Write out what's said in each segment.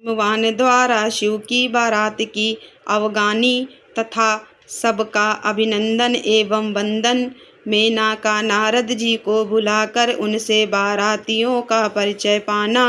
हिमवान द्वारा शिव की बारात की अवगानी तथा सबका अभिनंदन एवं वंदन। मेनका नारद जी को बुलाकर उनसे बारातियों का परिचय पाना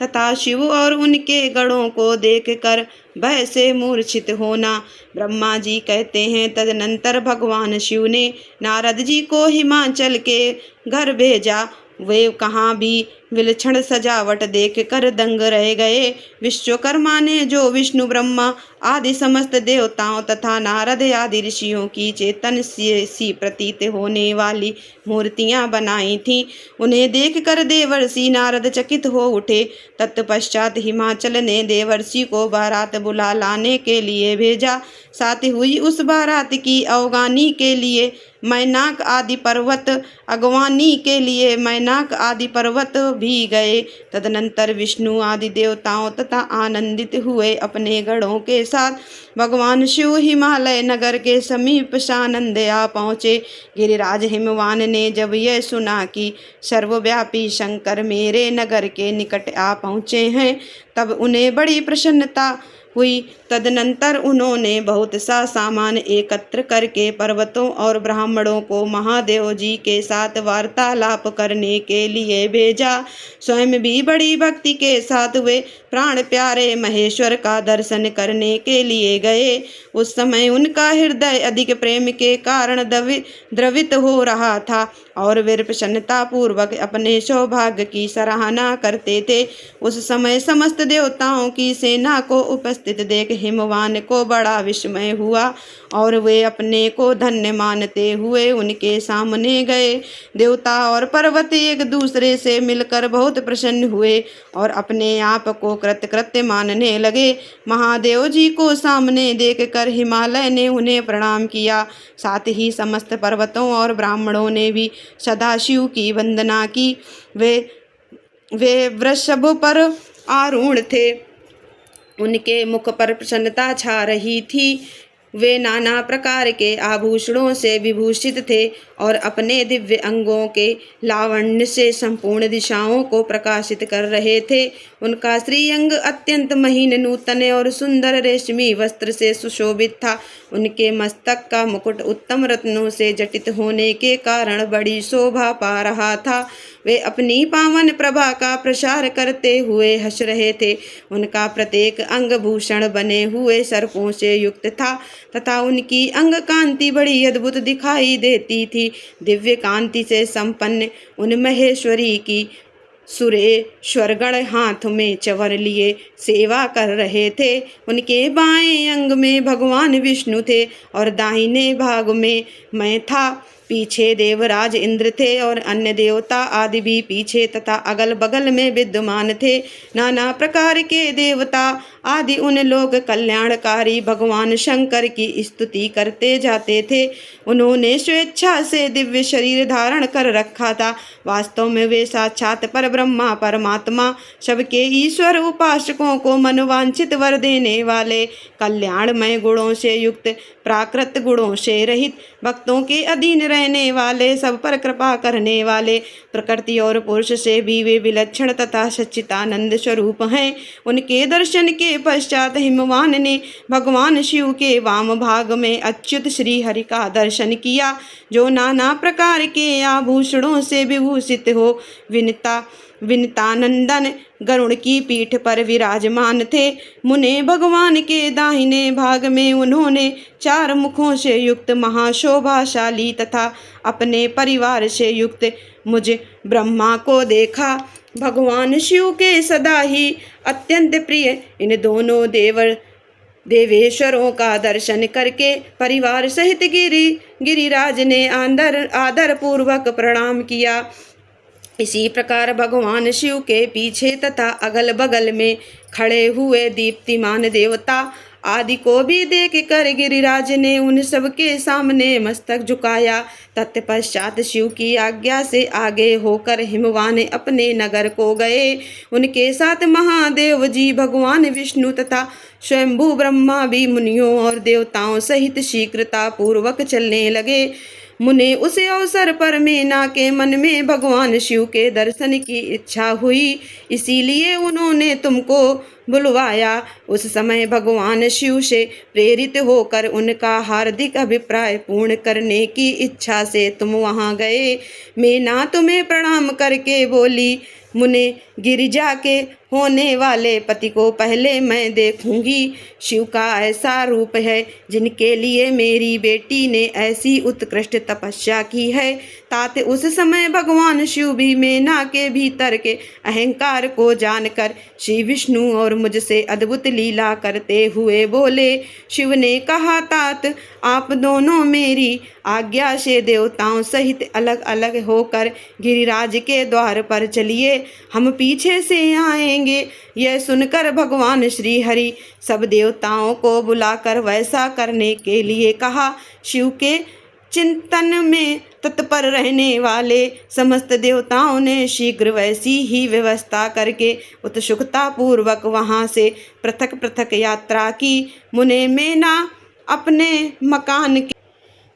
तथा शिव और उनके गणों को देखकर भय से मूर्छित होना। ब्रह्मा जी कहते हैं, तदनंतर भगवान शिव ने नारद जी को हिमाचल के घर भेजा। वे कहाँ भी विलक्षण सजावट देखकर दंग रह गए। विश्वकर्मा ने जो विष्णु ब्रह्मा आदि समस्त देवताओं तथा नारद आदि ऋषियों की चेतन सी प्रतीत होने वाली मूर्तियां बनाई थीं, उन्हें देखकर देवर्षि नारद चकित हो उठे। तत्पश्चात हिमाचल ने देवर्षि को बारात बुला लाने के लिए भेजा। साथ हुई उस बारात की अवगानी के लिए मैनाक आदि पर्वत, अगवानी के लिए मैनाक आदि पर्वत भी गए। तदनंतर विष्णु आदि देवताओं तथा आनंदित हुए अपने गणों के साथ भगवान शिव हिमालय नगर के समीप सानंद आ पहुँचे। गिरिराज हिमवान ने जब यह सुना कि सर्वव्यापी शंकर मेरे नगर के निकट आ पहुँचे हैं, तब उन्हें बड़ी प्रसन्नता हुई। तदनंतर उन्होंने बहुत सा सामान एकत्र करके पर्वतों और ब्राह्मणों को महादेव जी के साथ वार्तालाप करने के लिए भेजा। स्वयं भी बड़ी भक्ति के साथ वे प्राण प्यारे महेश्वर का दर्शन करने के लिए गए। उस समय उनका हृदय अधिक प्रेम के कारण द्रवित हो रहा था और वे प्रसन्नता पूर्वक अपने सौभाग्य की सराहना करते थे। उस समय समस्त देवताओं की सेना को उपस्थित देख हिमवान को बड़ा विस्मय हुआ और वे अपने को धन्य मानते हुए उनके सामने गए। देवता और पर्वत एक दूसरे से मिलकर बहुत प्रसन्न हुए और अपने आप को कृतकृत्य मानने लगे। महादेव जी को सामने देखकर हिमालय ने उन्हें प्रणाम किया। साथ ही समस्त पर्वतों और ब्राह्मणों ने भी सदाशिव की वंदना की। वे वृषभ पर आरूढ़ थे, उनके मुख पर प्रसन्नता छा रही थी। वे नाना प्रकार के आभूषणों से विभूषित थे और अपने दिव्य अंगों के लावण्य से संपूर्ण दिशाओं को प्रकाशित कर रहे थे। उनका श्रीअंग अत्यंत महीन, नूतन और सुंदर रेशमी वस्त्र से सुशोभित था। उनके मस्तक का मुकुट उत्तम रत्नों से जटित होने के कारण बड़ी शोभा पा रहा था। वे अपनी पावन प्रभा का प्रसार करते हुए हंस रहे थे। उनका प्रत्येक अंग भूषण बने हुए सर्पों से युक्त था तथा उनकी अंग कांति बड़ी अद्भुत दिखाई देती थी। दिव्य कांति से संपन्न उन महेश्वरी की सुरेश्वरगण हाथ में चवर लिए सेवा कर रहे थे। उनके बाएं अंग में भगवान विष्णु थे और दाहिने भाग में मैं था। पीछे देवराज इंद्र थे और अन्य देवता आदि भी पीछे तथा अगल बगल में विद्यमान थे। नाना प्रकार के देवता आदि उन लोक कल्याणकारी भगवान शंकर की स्तुति करते जाते थे। उन्होंने स्वेच्छा से दिव्य शरीर धारण कर रखा था। वास्तव में वे साक्षात पर ब्रह्मा परमात्मा, सबके ईश्वर, उपासकों को मनोवांछित वर देने वाले, कल्याणमय गुणों से युक्त, प्राकृत गुणों से रहित, भक्तों के अधीन रहने वाले, सब पर कृपा करने वाले, प्रकृति और पुरुष से भी वे विलक्षण तथा सच्चिदानंद स्वरूप हैं। उनके दर्शन के पश्चात हिमवान ने भगवान शिव के वाम भाग में अच्युत श्री हरि का दर्शन किया, जो नाना प्रकार के आभूषणों से विभूषित हो विनीतानंदन गरुड़ की पीठ पर विराजमान थे। मुने भगवान के दाहिने भाग में उन्होंने 4 मुखों से युक्त महाशोभाशाली तथा अपने परिवार से युक्त मुझ ब्रह्मा को देखा। भगवान शिव के सदा ही अत्यंत प्रिय इन दोनों देवेश्वरों का दर्शन करके परिवार सहित गिरिराज ने आदर पूर्वक प्रणाम किया। इसी प्रकार भगवान शिव के पीछे तथा अगल बगल में खड़े हुए दीप्तिमान देवता आदि को भी देखकर गिरिराज ने उन सबके सामने मस्तक झुकाया। तत्पश्चात शिव की आज्ञा से आगे होकर हिमवान अपने नगर को गए। उनके साथ महादेव जी, भगवान विष्णु तथा स्वयंभू ब्रह्मा भी मुनियों और देवताओं सहित शीघ्रता पूर्वक चलने लगे। मुने उस अवसर पर मेना के मन में भगवान शिव के दर्शन की इच्छा हुई, इसीलिए उन्होंने तुमको बुलवाया। उस समय भगवान शिव से प्रेरित होकर उनका हार्दिक अभिप्राय पूर्ण करने की इच्छा से तुम वहां गए। मैना तुम्हें प्रणाम करके बोली, मुने गिरिजा के होने वाले पति को पहले मैं देखूंगी। शिव का ऐसा रूप है जिनके लिए मेरी बेटी ने ऐसी उत्कृष्ट तपस्या की है। तात उस समय भगवान शिव भी मैना के भीतर के अहंकार को जानकर श्री विष्णु और मुझसे अद्भुत लीला करते हुए बोले। शिव ने कहा, तात आप दोनों मेरी आज्ञा से देवताओं सहित अलग अलग होकर गिरिराज के द्वार पर चलिए, हम पीछे से आएंगे। यह सुनकर भगवान श्री हरि सब देवताओं को बुलाकर वैसा करने के लिए कहा। शिव के चिंतन में तत्पर रहने वाले समस्त देवताओं ने शीघ्र वैसी ही व्यवस्था करके उत्सुकता पूर्वक वहां से पृथक पृथक यात्रा की। मुने मैना अपने मकान के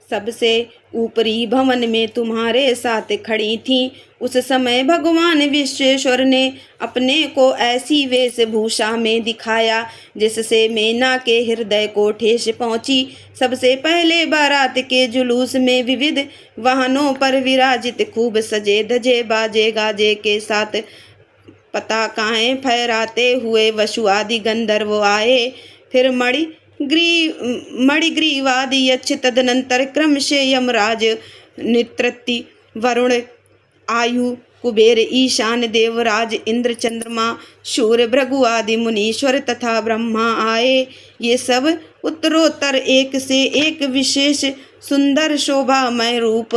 सबसे ऊपरी भवन में तुम्हारे साथ खड़ी थी। उस समय भगवान विश्वेश्वर ने अपने को ऐसी वेशभूषा में दिखाया जिससे मैना के हृदय को ठेस पहुंची। सबसे पहले बारात के जुलूस में विविध वाहनों पर विराजित खूब सजे धजे बाजे गाजे के साथ पताकाएं फहराते हुए वसु आदि गंधर्व आए। फिर मणिग्रीवादि यक्ष, तदनंतर क्रम से यमराज, नित्रति, वरुण, आयु, कुबेर, ईशान, देवराज, इंद्र, चंद्रमा, सूर्य, भृगु आदि मुनीश्वर तथा ब्रह्मा आए। ये सब उत्तरोत्तर एक से एक विशेष सुंदर शोभामय रूप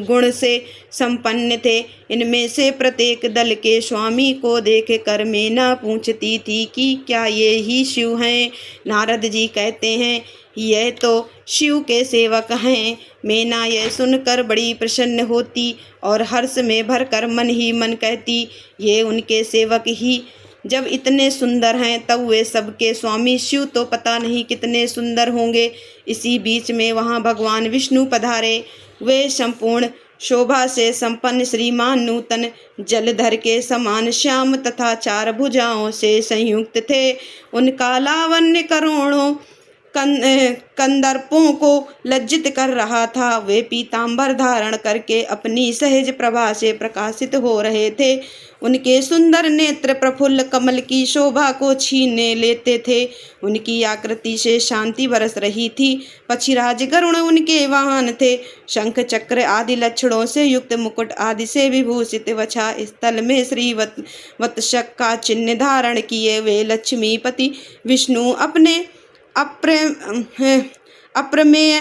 गुण से संपन्न थे। इनमें से प्रत्येक दल के स्वामी को देख कर मैना पूछती थी कि क्या ये ही शिव हैं? नारद जी कहते हैं, यह तो शिव के सेवक हैं। मैना यह सुनकर बड़ी प्रसन्न होती और हर्ष में भरकर मन ही मन कहती, ये उनके सेवक ही जब इतने सुंदर हैं तब वे सबके स्वामी शिव तो पता नहीं कितने सुंदर होंगे। इसी बीच में वहाँ भगवान विष्णु पधारे। वे संपूर्ण शोभा से संपन्न श्रीमान नूतन जलधर के समान श्याम तथा चार भुजाओं से संयुक्त थे। उनका लावण्य करोड़ों कंदर्पों को लज्जित कर रहा था। वे पीतांबर धारण करके अपनी सहज प्रभा से प्रकाशित हो रहे थे। उनके सुंदर नेत्र प्रफुल्ल कमल की शोभा को छीने लेते थे। उनकी आकृति से शांति बरस रही थी। पक्षीराज गरुड़ उनके वाहन थे। शंख चक्र आदि लक्षणों से युक्त मुकुट आदि से विभूषित वक्षा स्थल में श्री वत्सक का चिन्ह धारण किए वे लक्ष्मीपति विष्णु अपने अप्रमेय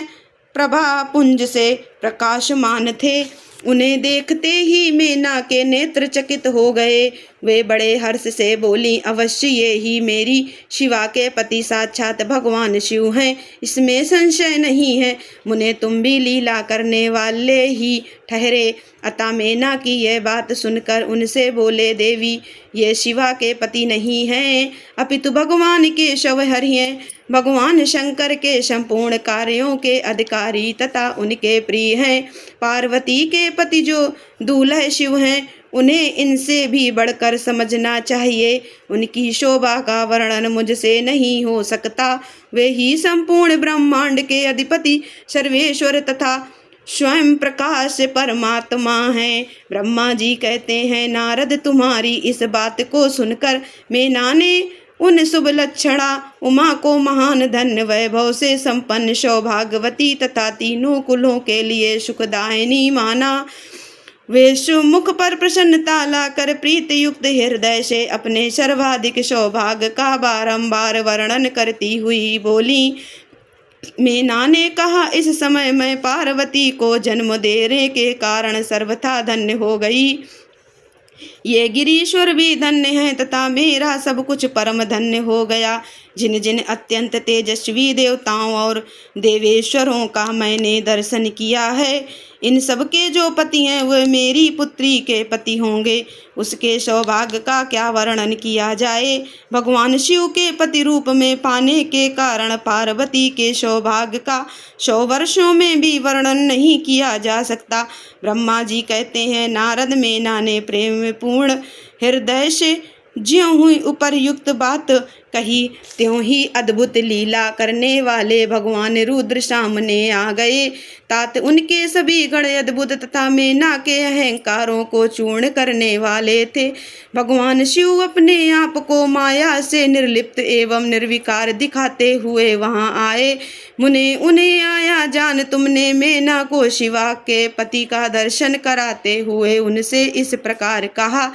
प्रभा पुंज से प्रकाशमान थे। उन्हें देखते ही मैना के नेत्र चकित हो गए। वे बड़े हर्ष से बोली, अवश्य ये ही मेरी शिवा के पति साक्षात भगवान शिव हैं, इसमें संशय नहीं है। मुने तुम भी लीला करने वाले ही ठहरे। अतः मैना की यह बात सुनकर उनसे बोले, देवी ये शिवा के पति नहीं हैं अपितु भगवान के शवहरि हैं। भगवान शंकर के संपूर्ण कार्यों के अधिकारी तथा उनके प्रिय हैं। पार्वती के पति जो दूल्हे शिव हैं उन्हें इनसे भी बढ़कर समझना चाहिए। उनकी शोभा का वर्णन मुझसे नहीं हो सकता। वे ही संपूर्ण ब्रह्मांड के अधिपति सर्वेश्वर तथा स्वयं प्रकाश परमात्मा हैं। ब्रह्मा जी कहते हैं, नारद तुम्हारी इस बात को सुनकर मैना ने उन शुभ लक्षणा उमा को महान धन्य वैभव से संपन्न सौभाग्यवती तथा तीनों कुलों के लिए सुखदायिनी माना। वे मुख पर प्रसन्नता लाकर प्रीत युक्त हृदय से अपने सर्वाधिक सौभाग्य का बारंबार वर्णन करती हुई बोली। मैना ने कहा, इस समय मैं पार्वती को जन्म देने के कारण सर्वथा धन्य हो गई। ये गिरीश्वर भी धन्य हैं तथा मेरा सब कुछ परम धन्य हो गया। जिन जिन अत्यंत तेजस्वी देवताओं और देवेश्वरों का मैंने दर्शन किया है, इन सब के जो पति हैं वे मेरी पुत्री के पति होंगे। उसके सौभाग्य का क्या वर्णन किया जाए। भगवान शिव के पति रूप में पाने के कारण पार्वती के सौभाग्य का 100 वर्षों में भी वर्णन नहीं किया जा सकता। ब्रह्मा जी कहते हैं, नारद मैना ने प्रेम पूर्ण हृदय से ज्यों हुई उपर्युक्त बात कही, त्यों ही अद्भुत लीला करने वाले भगवान रुद्र सामने आ गए। तात उनके सभी गण अद्भुत तथा मेना के अहंकारों को चूर्ण करने वाले थे। भगवान शिव अपने आप को माया से निर्लिप्त एवं निर्विकार दिखाते हुए वहां आए। मुने उन्हें आया जान तुमने मेना को शिवा के पति का दर्शन कराते हुए उनसे इस प्रकार कहा,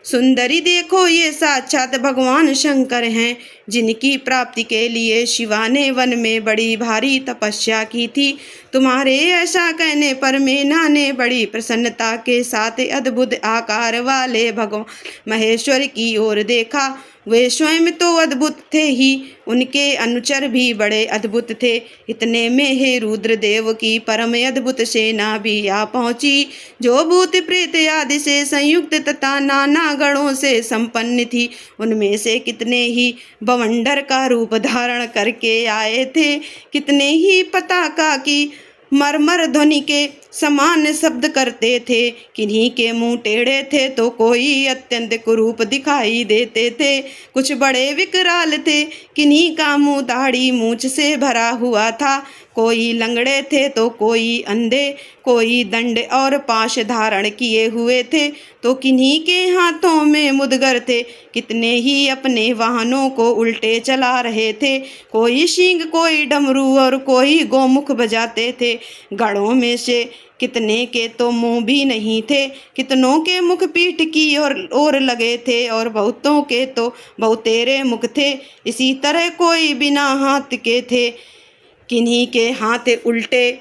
सुंदरी देखो, ये साक्षात भगवान शंकर हैं, जिनकी प्राप्ति के लिए शिवा ने वन में बड़ी भारी तपस्या की थी। तुम्हारे ऐसा कहने पर मेना ने बड़ी प्रसन्नता के साथ अद्भुत आकार वाले भगवान महेश्वर की ओर देखा। वे स्वयं तो अद्भुत थे ही, उनके अनुचर भी बड़े अद्भुत थे। इतने में हे रुद्रदेव की परम अद्भुत सेना भी आ पहुंची, जो भूत प्रेत आदि से संयुक्त तथा नाना गणों से संपन्न थी। उनमें से कितने ही बवंडर का रूप धारण करके आए थे, कितने ही पताका की मरमर ध्वनि के समान शब्द करते थे। किन्हीं के मुंह टेढ़े थे तो कोई अत्यंत कुरूप दिखाई देते थे, कुछ बड़े विकराल थे। किन्हीं का मुंह दाढ़ी मूछ से भरा हुआ था, कोई लंगड़े थे तो कोई अंधे, कोई दंड और पाश धारण किए हुए थे तो किन्हीं के हाथों में मुदगर थे। कितने ही अपने वाहनों को उल्टे चला रहे थे, कोई सींग, कोई डमरू और कोई गोमुख बजाते थे। गढ़ों में से कितने के तो मुंह भी नहीं थे, कितनों के मुख पीठ की ओर लगे थे और बहुतों के तो बहुतेरे मुख थे। इसी तरह कोई बिना हाथ के थे, किन्हीं के हाथ उल्टे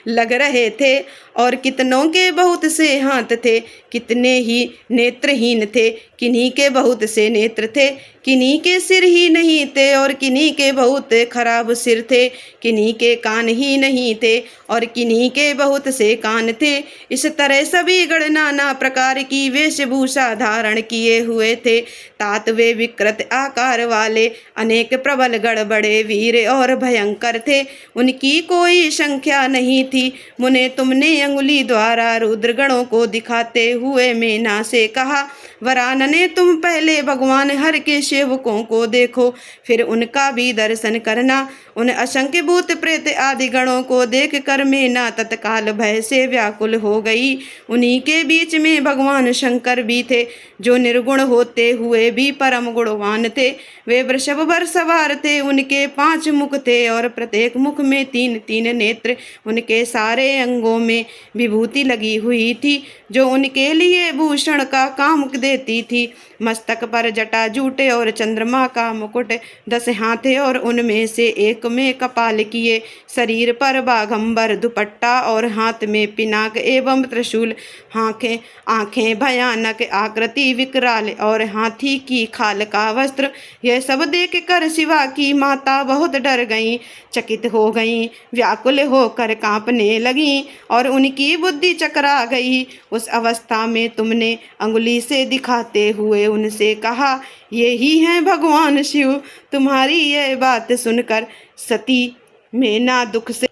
लग रहे थे और कितनों के बहुत से हाथ थे। कितने ही नेत्रहीन थे, किन्हीं के बहुत से नेत्र थे। किन्हीं के सिर ही नहीं थे और किन्हीं के बहुत खराब सिर थे। किन्हीं के कान ही नहीं थे और किन्हीं के बहुत से कान थे। इस तरह सभी गण नाना प्रकार की वेशभूषा धारण किए हुए थे। तात वे विकृत आकार वाले अनेक प्रबल गण बड़े वीर और भयंकर थे, उनकी कोई संख्या नहीं थी। मुने तुमने अंगुली द्वारा रुद्रगणों को दिखाते हुए मेना से कहा, वरानने तुम पहले भगवान हर के सेवकों को देखो, फिर उनका भी दर्शन करना। उन असंख्य भूत प्रेत आदि गणों को देख कर मेना तत्काल भय से व्याकुल हो गई। उन्हीं के बीच में भगवान शंकर भी थे, जो निर्गुण होते हुए भी परम गुणवान थे। वे वृषभ पर सवार थे, उनके 5 मुख थे और प्रत्येक मुख में 3-3 नेत्र। उनके सारे अंगों में विभूति लगी हुई थी, जो उनके लिए भूषण का काम देती थी। मस्तक पर जटा जूटे और चंद्रमा का मुकुट, 10 हाथ और उनमें से एक में कपाल किए, शरीर पर बाघंबर दुपट्टा और हाथ में पिनाक एवं त्रिशूल, आंखें भयानक आकृति विकराल और हाथी की खाल का वस्त्र। यह सब देख कर शिवा की माता बहुत डर गईं, चकित हो गईं, व्याकुल होकर कांपने लगीं और उनकी बुद्धि चकरा गई। उस अवस्था में तुमने अंगुली से दिखाते हुए उनसे कहा, ये ही हैं भगवान शिव। तुम्हारी यह बात सुनकर सती मेना दुख से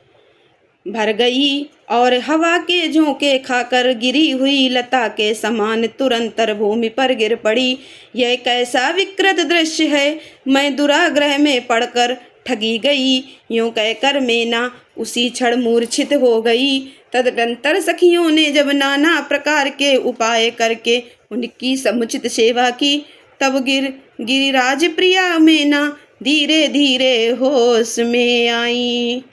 भर गई और हवा के झोंके खाकर गिरी हुई लता के समान तुरंत भूमि पर गिर पड़ी। यह कैसा विकृत दृश्य है, मैं दुराग्रह में पड़कर ठगी गई। यूं कहकर मेना उसी क्षण मूर्छित हो गई। तदनंतर सखियों ने जब नाना प्रकार के उपाय करके उनकी समुचित सेवा की, तब गिरिराज प्रिया मेना धीरे धीरे होश में आई।